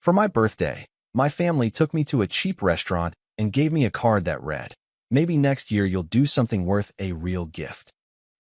For my birthday, my family took me to a cheap restaurant and gave me a card that read, "Maybe next year you'll do something worth a real gift."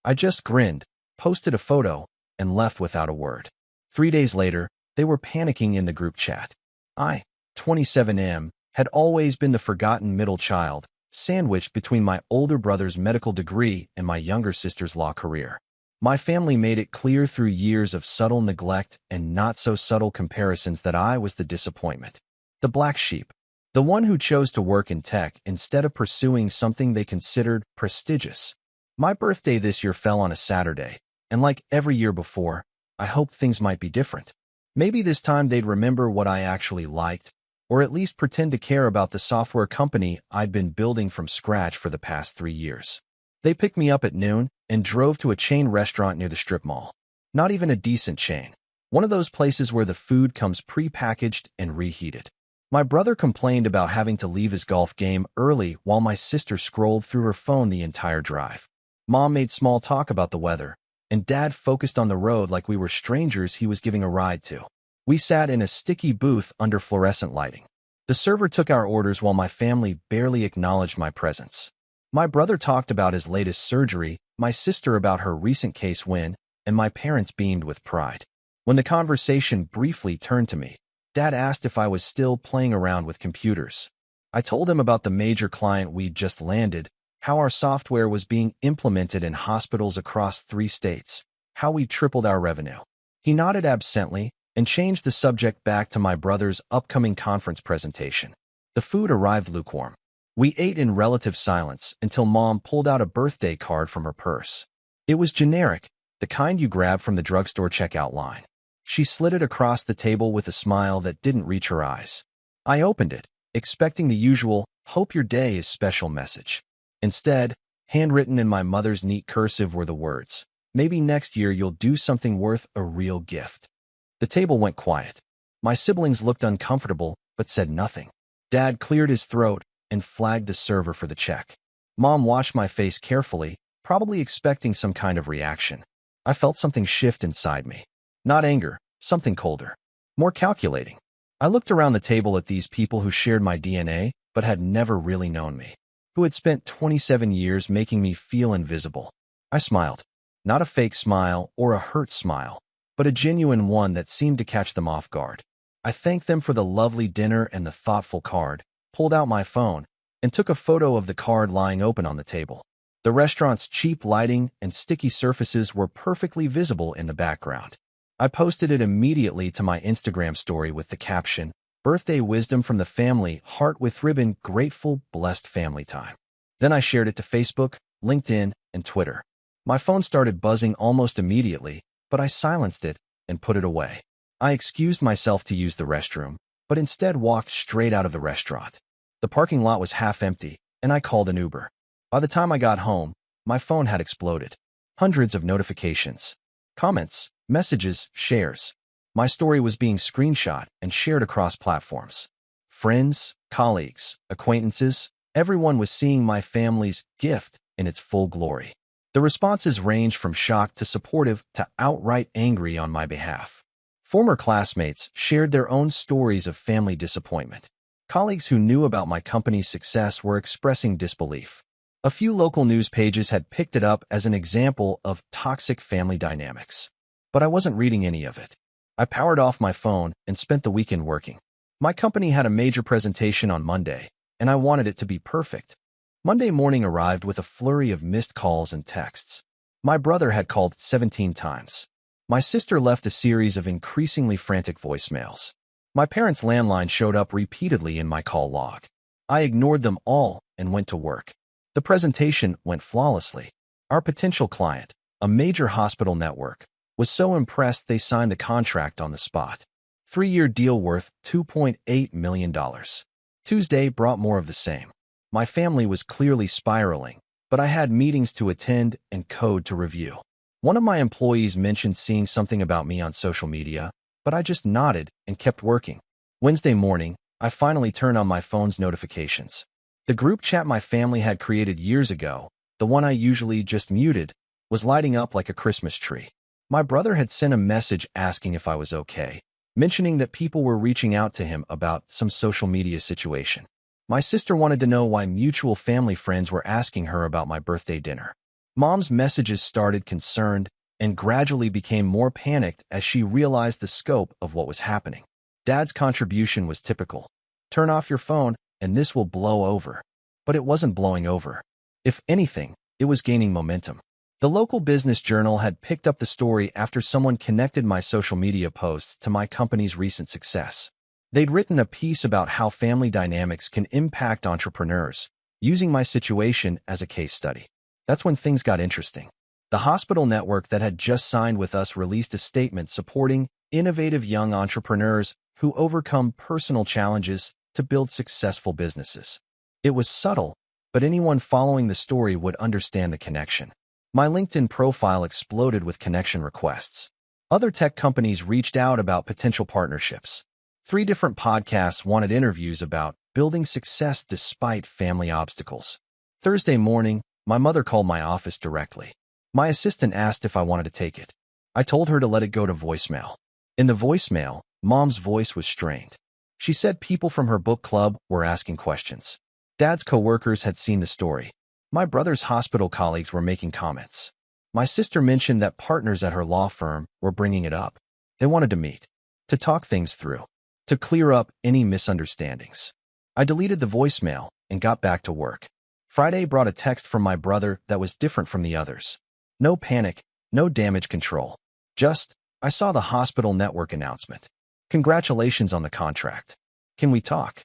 I just grinned, posted a photo, and left without a word. 3 days later, they were panicking in the group chat. I, 27M, had always been the forgotten middle child, sandwiched between my older brother's medical degree and my younger sister's law career. My family made it clear through years of subtle neglect and not-so-subtle comparisons that I was the disappointment, the black sheep, the one who chose to work in tech instead of pursuing something they considered prestigious. My birthday this year fell on a Saturday, and like every year before, I hoped things might be different. Maybe this time they'd remember what I actually liked, or at least pretend to care about the software company I'd been building from scratch for the past 3 years. They picked me up at noon and drove to a chain restaurant near the strip mall. Not even a decent chain. One of those places where the food comes pre-packaged and reheated. My brother complained about having to leave his golf game early while my sister scrolled through her phone the entire drive. Mom made small talk about the weather, and Dad focused on the road like we were strangers he was giving a ride to. We sat in a sticky booth under fluorescent lighting. The server took our orders while my family barely acknowledged my presence. My brother talked about his latest surgery, my sister about her recent case win, and my parents beamed with pride. When the conversation briefly turned to me, Dad asked if I was still playing around with computers. I told him about the major client we'd just landed, how our software was being implemented in hospitals across 3 states, how we tripled our revenue. He nodded absently and changed the subject back to my brother's upcoming conference presentation. The food arrived lukewarm. We ate in relative silence until Mom pulled out a birthday card from her purse. It was generic, the kind you grab from the drugstore checkout line. She slid it across the table with a smile that didn't reach her eyes. I opened it, expecting the usual, "Hope your day is special" message. Instead, handwritten in my mother's neat cursive were the words, "Maybe next year you'll do something worth a real gift." The table went quiet. My siblings looked uncomfortable, but said nothing. Dad cleared his throat and flagged the server for the check. Mom watched my face carefully, probably expecting some kind of reaction. I felt something shift inside me. Not anger, something colder. More calculating. I looked around the table at these people who shared my DNA, but had never really known me. Who had spent 27 years making me feel invisible. I smiled. Not a fake smile or a hurt smile, but a genuine one that seemed to catch them off guard. I thanked them for the lovely dinner and the thoughtful card, pulled out my phone, and took a photo of the card lying open on the table. The restaurant's cheap lighting and sticky surfaces were perfectly visible in the background. I posted it immediately to my Instagram story with the caption, "Birthday wisdom from the family, heart with ribbon, grateful, blessed family time." Then I shared it to Facebook, LinkedIn, and Twitter. My phone started buzzing almost immediately, but I silenced it and put it away. I excused myself to use the restroom, but instead walked straight out of the restaurant. The parking lot was half empty, and I called an Uber. By the time I got home, my phone had exploded. Hundreds of notifications, comments, messages, shares. My story was being screenshot and shared across platforms. Friends, colleagues, acquaintances, everyone was seeing my family's gift in its full glory. The responses ranged from shocked to supportive to outright angry on my behalf. Former classmates shared their own stories of family disappointment. Colleagues who knew about my company's success were expressing disbelief. A few local news pages had picked it up as an example of toxic family dynamics. But I wasn't reading any of it. I powered off my phone and spent the weekend working. My company had a major presentation on Monday, and I wanted it to be perfect. Monday morning arrived with a flurry of missed calls and texts. My brother had called 17 times. My sister left a series of increasingly frantic voicemails. My parents' landline showed up repeatedly in my call log. I ignored them all and went to work. The presentation went flawlessly. Our potential client, a major hospital network, was so impressed they signed the contract on the spot. 3-year deal worth $2.8 million. Tuesday brought more of the same. My family was clearly spiraling, but I had meetings to attend and code to review. One of my employees mentioned seeing something about me on social media, but I just nodded and kept working. Wednesday morning, I finally turned on my phone's notifications. The group chat my family had created years ago, the one I usually just muted, was lighting up like a Christmas tree. My brother had sent a message asking if I was okay, mentioning that people were reaching out to him about some social media situation. My sister wanted to know why mutual family friends were asking her about my birthday dinner. Mom's messages started concerned and gradually became more panicked as she realized the scope of what was happening. Dad's contribution was typical. Turn off your phone and this will blow over. But it wasn't blowing over. If anything, it was gaining momentum. The local business journal had picked up the story after someone connected my social media posts to my company's recent success. They'd written a piece about how family dynamics can impact entrepreneurs, using my situation as a case study. That's when things got interesting. The hospital network that had just signed with us released a statement supporting innovative young entrepreneurs who overcome personal challenges to build successful businesses. It was subtle, but anyone following the story would understand the connection. My LinkedIn profile exploded with connection requests. Other tech companies reached out about potential partnerships. 3 different podcasts wanted interviews about building success despite family obstacles. Thursday morning, my mother called my office directly. My assistant asked if I wanted to take it. I told her to let it go to voicemail. In the voicemail, Mom's voice was strained. She said people from her book club were asking questions. Dad's coworkers had seen the story. My brother's hospital colleagues were making comments. My sister mentioned that partners at her law firm were bringing it up. They wanted to meet, to talk things through, to clear up any misunderstandings. I deleted the voicemail and got back to work. Friday brought a text from my brother that was different from the others. No panic, no damage control. Just, I saw the hospital network announcement. Congratulations on the contract. Can we talk?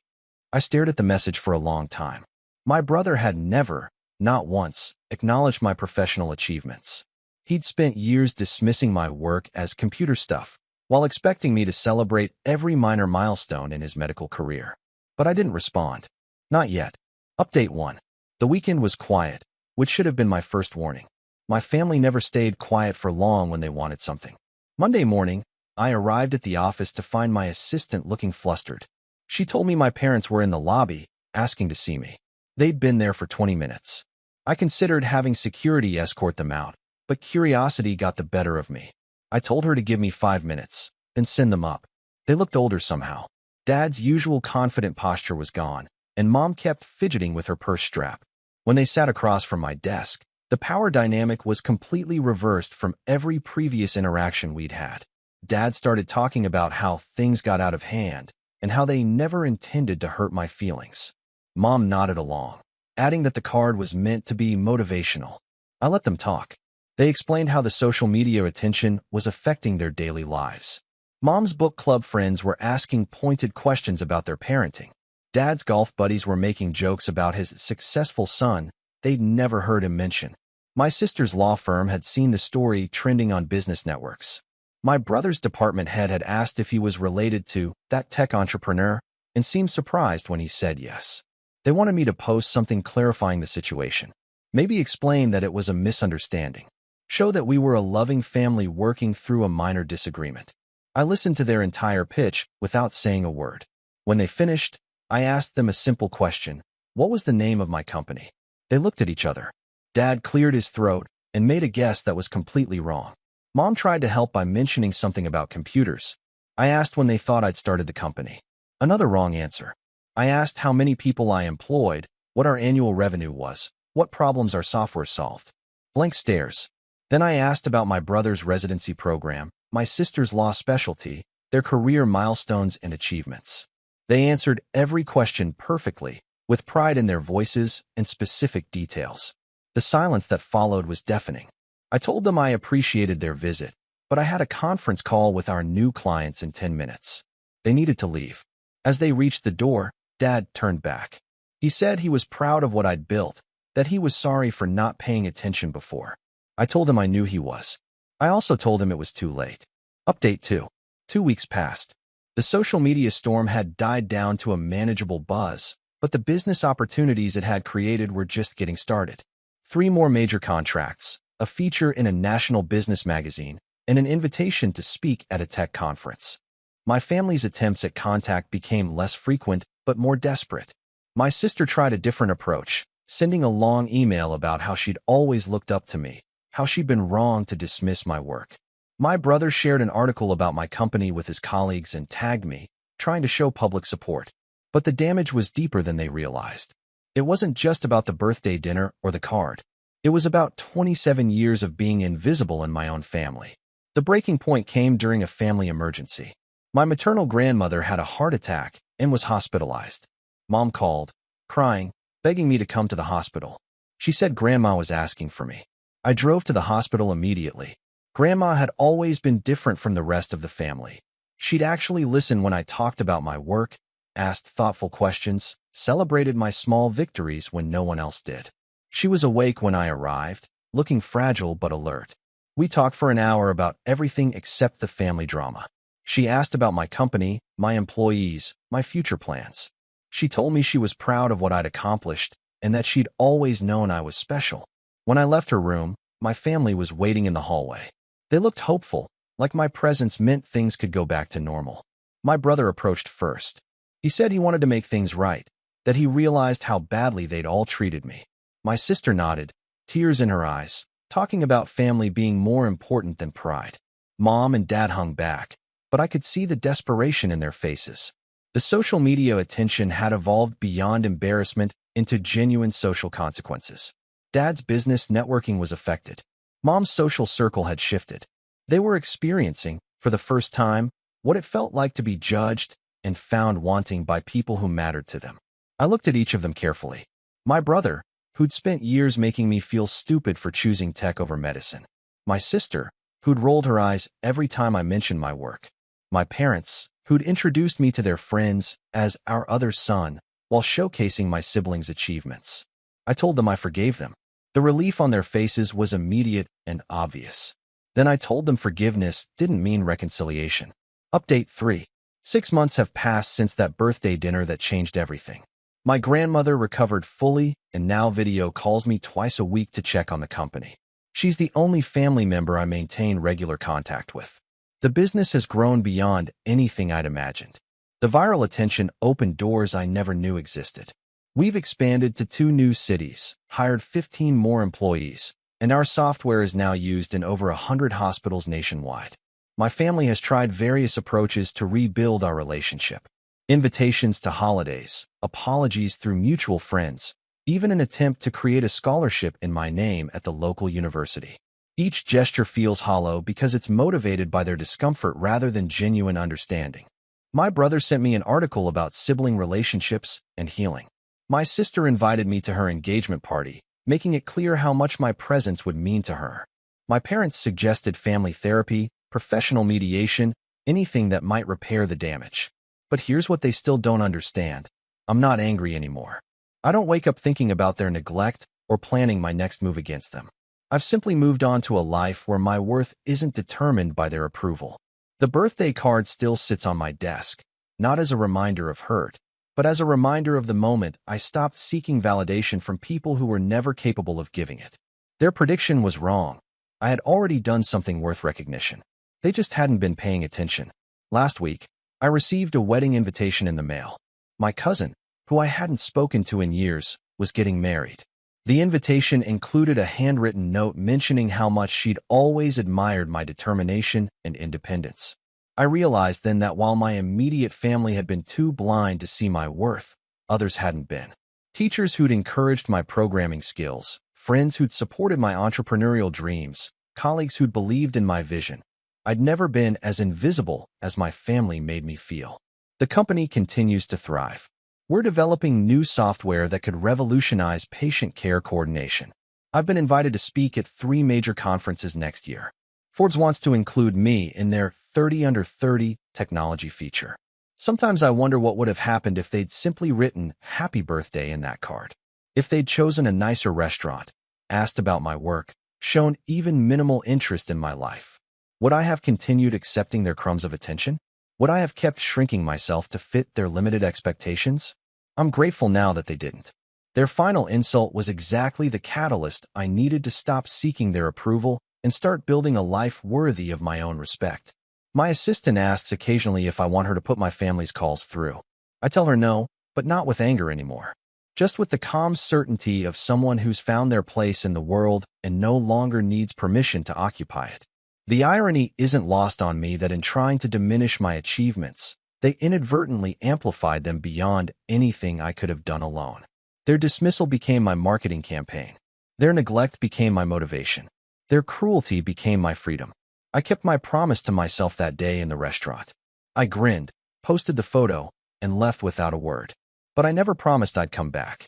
I stared at the message for a long time. My brother had never, not once, acknowledged my professional achievements. He'd spent years dismissing my work as computer stuff, while expecting me to celebrate every minor milestone in his medical career. But I didn't respond. Not yet. Update 1. The weekend was quiet, which should have been my first warning. My family never stayed quiet for long when they wanted something. Monday morning, I arrived at the office to find my assistant looking flustered. She told me my parents were in the lobby, asking to see me. They'd been there for 20 minutes. I considered having security escort them out, but curiosity got the better of me. I told her to give me 5 minutes, then send them up. They looked older somehow. Dad's usual confident posture was gone, and Mom kept fidgeting with her purse strap. When they sat across from my desk, the power dynamic was completely reversed from every previous interaction we'd had. Dad started talking about how things got out of hand, and how they never intended to hurt my feelings. Mom nodded along, adding that the card was meant to be motivational. I let them talk. They explained how the social media attention was affecting their daily lives. Mom's book club friends were asking pointed questions about their parenting. Dad's golf buddies were making jokes about his successful son they'd never heard him mention. My sister's law firm had seen the story trending on business networks. My brother's department head had asked if he was related to that tech entrepreneur and seemed surprised when he said yes. They wanted me to post something clarifying the situation. Maybe explain that it was a misunderstanding. Show that we were a loving family working through a minor disagreement. I listened to their entire pitch without saying a word. When they finished, I asked them a simple question. What was the name of my company? They looked at each other. Dad cleared his throat and made a guess that was completely wrong. Mom tried to help by mentioning something about computers. I asked when they thought I'd started the company. Another wrong answer. I asked how many people I employed, what our annual revenue was, what problems our software solved. Blank stares. Then I asked about my brother's residency program, my sister's law specialty, their career milestones and achievements. They answered every question perfectly, with pride in their voices and specific details. The silence that followed was deafening. I told them I appreciated their visit, but I had a conference call with our new clients in 10 minutes. They needed to leave. As they reached the door, Dad turned back. He said he was proud of what I'd built, that he was sorry for not paying attention before. I told him I knew he was. I also told him it was too late. Update 2. 2 weeks passed. The social media storm had died down to a manageable buzz, but the business opportunities it had created were just getting started. 3 more major contracts, a feature in a national business magazine, and an invitation to speak at a tech conference. My family's attempts at contact became less frequent but more desperate. My sister tried a different approach, sending a long email about how she'd always looked up to me, how she'd been wrong to dismiss my work. My brother shared an article about my company with his colleagues and tagged me, trying to show public support. But the damage was deeper than they realized. It wasn't just about the birthday dinner or the card. It was about 27 years of being invisible in my own family. The breaking point came during a family emergency. My maternal grandmother had a heart attack and was hospitalized. Mom called, crying, begging me to come to the hospital. She said Grandma was asking for me. I drove to the hospital immediately. Grandma had always been different from the rest of the family. She'd actually listen when I talked about my work, asked thoughtful questions, celebrated my small victories when no one else did. She was awake when I arrived, looking fragile but alert. We talked for an hour about everything except the family drama. She asked about my company, my employees, my future plans. She told me she was proud of what I'd accomplished and that she'd always known I was special. When I left her room, my family was waiting in the hallway. They looked hopeful, like my presence meant things could go back to normal. My brother approached first. He said he wanted to make things right, that he realized how badly they'd all treated me. My sister nodded, tears in her eyes, talking about family being more important than pride. Mom and Dad hung back, but I could see the desperation in their faces. The social media attention had evolved beyond embarrassment into genuine social consequences. Dad's business networking was affected. Mom's social circle had shifted. They were experiencing, for the first time, what it felt like to be judged and found wanting by people who mattered to them. I looked at each of them carefully. My brother, who'd spent years making me feel stupid for choosing tech over medicine. My sister, who'd rolled her eyes every time I mentioned my work. My parents, who'd introduced me to their friends as our other son while showcasing my siblings' achievements. I told them I forgave them. The relief on their faces was immediate and obvious. Then I told them forgiveness didn't mean reconciliation. Update 3. 6 months have passed since that birthday dinner that changed everything. My grandmother recovered fully and now video calls me twice a week to check on the company. She's the only family member I maintain regular contact with. The business has grown beyond anything I'd imagined. The viral attention opened doors I never knew existed. We've expanded to 2 new cities, hired 15 more employees, and our software is now used in over 100 hospitals nationwide. My family has tried various approaches to rebuild our relationship. Invitations to holidays, apologies through mutual friends, even an attempt to create a scholarship in my name at the local university. Each gesture feels hollow because it's motivated by their discomfort rather than genuine understanding. My brother sent me an article about sibling relationships and healing. My sister invited me to her engagement party, making it clear how much my presence would mean to her. My parents suggested family therapy, professional mediation, anything that might repair the damage. But here's what they still don't understand. I'm not angry anymore. I don't wake up thinking about their neglect or planning my next move against them. I've simply moved on to a life where my worth isn't determined by their approval. The birthday card still sits on my desk, not as a reminder of hurt, but as a reminder of the moment I stopped seeking validation from people who were never capable of giving it. Their prediction was wrong. I had already done something worth recognition. They just hadn't been paying attention. Last week, I received a wedding invitation in the mail. My cousin, who I hadn't spoken to in years, was getting married. The invitation included a handwritten note mentioning how much she'd always admired my determination and independence. I realized then that while my immediate family had been too blind to see my worth, others hadn't been. Teachers who'd encouraged my programming skills, friends who'd supported my entrepreneurial dreams, colleagues who'd believed in my vision. I'd never been as invisible as my family made me feel. The company continues to thrive. We're developing new software that could revolutionize patient care coordination. I've been invited to speak at 3 major conferences next year. Ford wants to include me in their 30 under 30 technology feature. Sometimes I wonder what would have happened if they'd simply written "Happy Birthday" in that card. If they'd chosen a nicer restaurant, asked about my work, shown even minimal interest in my life. Would I have continued accepting their crumbs of attention? Would I have kept shrinking myself to fit their limited expectations? I'm grateful now that they didn't. Their final insult was exactly the catalyst I needed to stop seeking their approval and start building a life worthy of my own respect. My assistant asks occasionally if I want her to put my family's calls through. I tell her no, but not with anger anymore. Just with the calm certainty of someone who's found their place in the world and no longer needs permission to occupy it. The irony isn't lost on me that in trying to diminish my achievements, they inadvertently amplified them beyond anything I could have done alone. Their dismissal became my marketing campaign. Their neglect became my motivation. Their cruelty became my freedom. I kept my promise to myself that day in the restaurant. I grinned, posted the photo, and left without a word. But I never promised I'd come back.